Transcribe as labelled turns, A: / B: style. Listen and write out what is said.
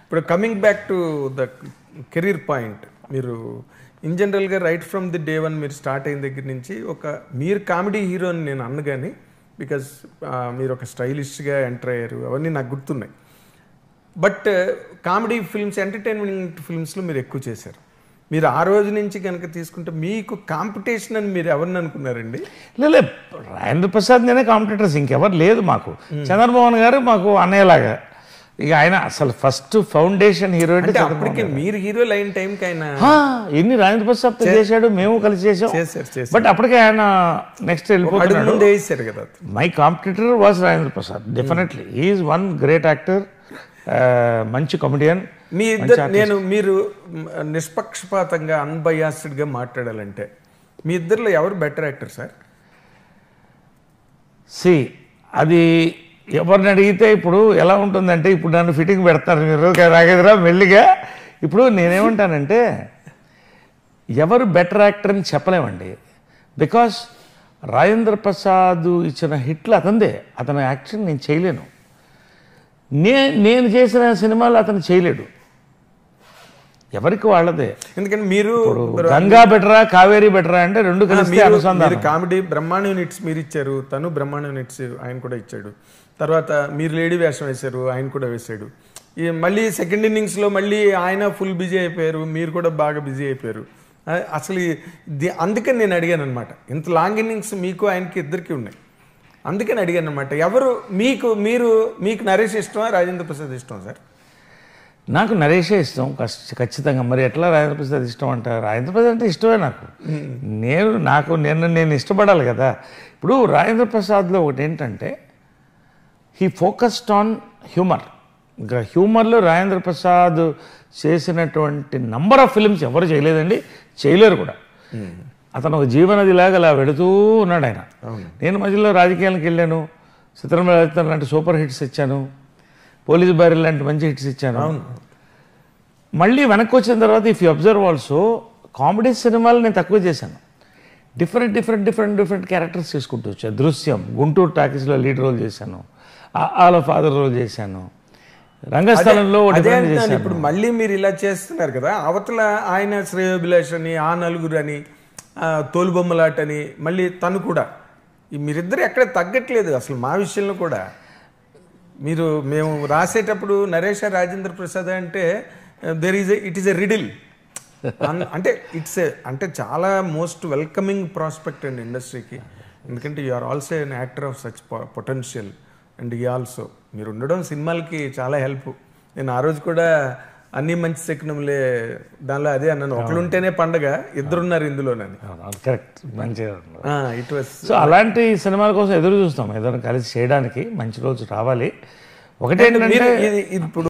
A: ఇప్పుడు coming back to the career point, మీరు in జనరల్గా right from the day one మీరు స్టార్ట్ అయిన దగ్గర నుంచి మీరు కామెడీ హీరో అని నేను అన్ను కానీ, బికాజ్ మీరు ఒక స్టైలిష్గా ఎంటర్ అయ్యారు, అవన్నీ నాకు గుర్తున్నాయి. బట్ కామెడీ ఫిల్మ్స్, ఎంటర్టైన్మెంట్ ఫిల్మ్స్లో మీరు ఎక్కువ చేశారు. మీరు ఆ రోజు నుంచి కనుక తీసుకుంటే మీకు కాంపిటీషన్ అని మీరు ఎవరిని అనుకున్నారండి?
B: లేదు, రాజేంద్ర ప్రసాద్ నేనే కాంపిటీటర్స్, ఇంకెవరు లేదు మాకు. చంద్రమోహన్ గారు మాకు అన్నయ్యలాగా, ఇక ఆయన అసలు ఫస్ట్ ఫౌండేషన్ హీరో.
A: అప్పటికే మీరు హీరో లైన్ టైంకి ఆయన
B: ఎన్ని రాజేంద్ర ప్రసాద్ చేశాడు, మేము కలిసి చేసాం. బట్ అప్పటికే ఆయన నెక్స్ట్ వెళ్ళిపోతున్నాడు
A: కదా.
B: My competitor was Rajendra Prasad. Definitely he's one great actor, మంచి కామెడియన్.
A: మీ ఇద్దరు మీరు నిష్పక్షపాతంగా అన్బయాస్డ్గా మాట్లాడాలంటే మీ ఇద్దరిలో ఎవరు బెటర్ యాక్టర్ సార్?
B: అది ఎవరిని అడిగితే ఇప్పుడు ఎలా ఉంటుందంటే, ఇప్పుడు నన్ను ఫిట్టింగ్ పెడతారు మీరు రాగేదిరా మెల్లిగా. ఇప్పుడు నేనేమంటానంటే ఎవరు బెటర్ యాక్టర్ అని చెప్పలేమండి. బికాస్ రాజేంద్ర ప్రసాద్ ఇచ్చిన హిట్లు అతనిదే, అతని యాక్షన్ నేను చేయలేను. నేను చేసిన సినిమాలు అతను చేయలేడు, ఎవరికి వాళ్ళదే.
A: ఎందుకంటే మీరు
B: గంగా బెటరా కావేరీ బెటరా అంటే రెండు కలిసి అనుసంధానం.
A: కామెడీ బ్రహ్మాండం హిట్స్ మీరు ఇచ్చారు, తను బ్రహ్మాండం హిట్స్ ఆయన కూడా ఇచ్చాడు. తర్వాత మీరు లేడీ వేషం వేశారు, ఆయన కూడా వేశాడు. మళ్ళీ సెకండ్ ఇన్నింగ్స్లో మళ్ళీ ఆయన ఫుల్ బిజీ అయిపోయారు, మీరు కూడా బాగా బిజీ అయిపోయారు. అసలు అందుకని నేను అడిగాను అనమాట, ఇంత లాంగ్ ఇన్నింగ్స్ మీకు ఆయనకి ఇద్దరికి ఉన్నాయి, అందుకని అడిగాను అనమాట. ఎవరు మీకు నరేష్ ఇష్టమా రాజేంద్ర ప్రసాద్ ఇష్టం సార్?
B: నాకు నరేషే ఇష్టం ఖచ్చితంగా. మరి ఎట్లా రాజేంద్ర ప్రసాద్ ఇష్టం అంటారు? రాజేంద్ర ప్రసాద్ అంటే ఇష్టమే నాకు. నేను ఇష్టపడాలి కదా. ఇప్పుడు రాజేంద్ర ప్రసాద్లో ఒకటి ఏంటంటే హీ ఫోకస్డ్ ఆన్ హ్యూమర్. ఇంకా హ్యూమర్లో రాజేంద్ర ప్రసాద్ చేసినటువంటి నంబర్ ఆఫ్ ఫిల్మ్స్ ఎవరు చేయలేదండి, చేయలేరు కూడా. అతను ఒక జీవనదిలాగా అలా వెళుతూ ఉన్నాడు ఆయన. నేను మధ్యలో రాజకీయాలకు వెళ్ళాను, చిత్రం లాంటి సూపర్ హిట్స్ ఇచ్చాను, పోలీస్ బ్యారెల్ లాంటి మంచి హిట్స్ ఇచ్చాను. మళ్ళీ వెనక్కి వచ్చిన తర్వాత if you observe also comedy సినిమాలు నేను తక్కువ చేశాను. డిఫరెంట్ క్యారెక్టర్స్ చేసుకుంటూ వచ్చాను. దృశ్యం, గుంటూరు టాకీస్లో లీడ్ రోల్ చేశాను, ఆల్ ఫాదర్ రోల్ చేశాను, రంగస్థలంలో.
A: ఇప్పుడు మళ్ళీ మీరు ఇలా చేస్తున్నారు కదా, అవతల ఆయన శ్రేయోభిలాష్ అని, ఆ నలుగురు అని, తోలుబొమ్మలాటని, మళ్ళీ తను కూడా, మీరిద్దరు ఎక్కడ తగ్గట్లేదు అసలు. మా విషయంలో కూడా మేము రాసేటప్పుడు నరేష్ రాజేంద్ర ప్రసాద్ అంటే ఇట్ ఈస్ ఎ రిడిల్. అంటే చాలా మోస్ట్ వెల్కమింగ్ ప్రాస్పెక్ట్ అండి ఇండస్ట్రీకి. ఎందుకంటే you are also an actor of such potential and ఈ ఆల్సో మీరు ఉండడం సినిమాలకి చాలా హెల్ప్. నేను ఆ రోజు కూడా అన్ని మంచి శకునములే దానిలో అదే అన్నాను, ఒకరుంటేనే పండగ, ఇద్దరున్నారు ఇందులోనని.
B: కరెక్ట్, మంచిగా.
A: It was.
B: సో అలాంటి సినిమాల కోసం ఎదురు చూస్తాం, ఏదైనా కలిసి చేయడానికి మంచి రోజు రావాలి. ఒకటేంటంటే ఇప్పుడు